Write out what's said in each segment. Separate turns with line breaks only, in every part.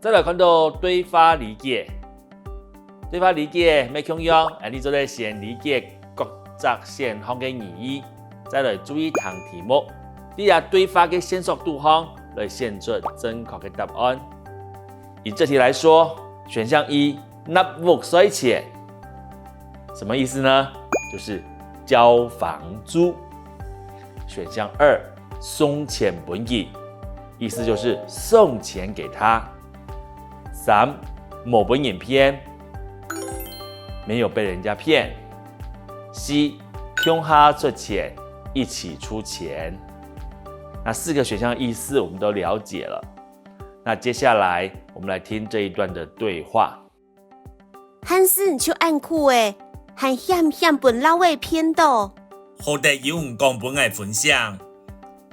再来看到对话理解，对话理解咩用用？你做咧先理解各则现项嘅意义，再来注意听题目，你下对话嘅线索度方来选出正确嘅答案。以这题来说，选项一納屋税錢，什么意思呢？就是交房租。选项二送錢本伊，意思就是送钱给他。三冇本影片，没有被人家骗。C 向他出钱，一起出钱。那4个选项意思我们都了解了。那接下来我们来听这一段的对话。
汉斯就按酷诶，还险险本老位骗到。
好在有人讲本爱分享，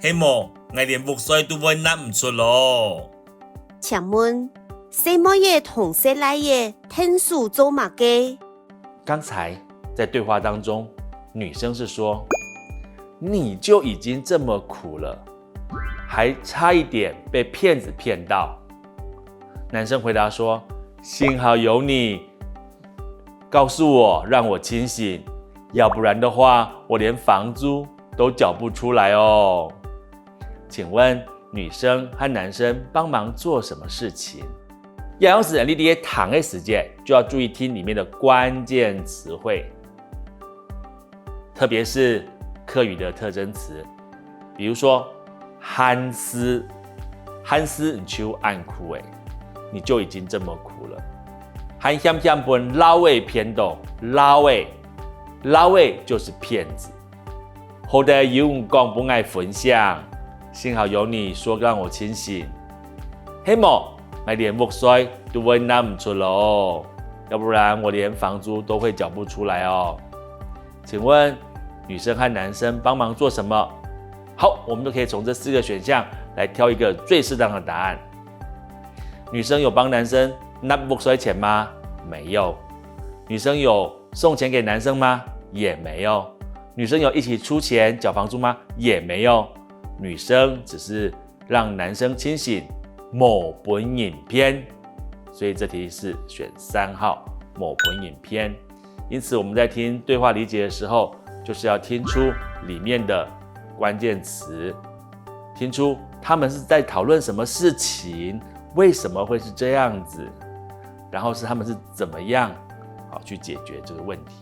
希望我连木水都会拿唔出咯。
请问，什么嘢同谁来嘢天数做马嘅？
刚才在对话当中，女生是说：“你就已经这么苦了，还差一点被骗子骗到。”男生回答说：“幸好有你告诉我，让我清醒，要不然的话，我连房租都缴不出来哦。”请问女生和男生帮忙做什么事情？要用使你的谈的时间，就要注意听里面的关键词汇，特别是客语的特征词，比如说汉斯，汉斯你就按苦诶，你就已经这么苦了。还险险本老位骗到，老位就是骗子。好在有人讲不爱分享，幸好有你说让我清醒。希望我连木水都会拿唔出喽，要不然我连房租都会缴不出来哦。请问女生和男生帮忙做什么？好，我们都可以从这4个选项来挑一个最适当的答案。女生有帮男生拿木水钱吗？没有。女生有送钱给男生吗？也没有。女生有一起出钱缴房租吗？也没有。女生只是让男生清醒，某本影片，所以这题是选3号某本影片。因此我们在听对话理解的时候，就是要听出里面的关键词，听出他们是在讨论什么事情，为什么会是这样子，然后是他们是怎么样去解决这个问题。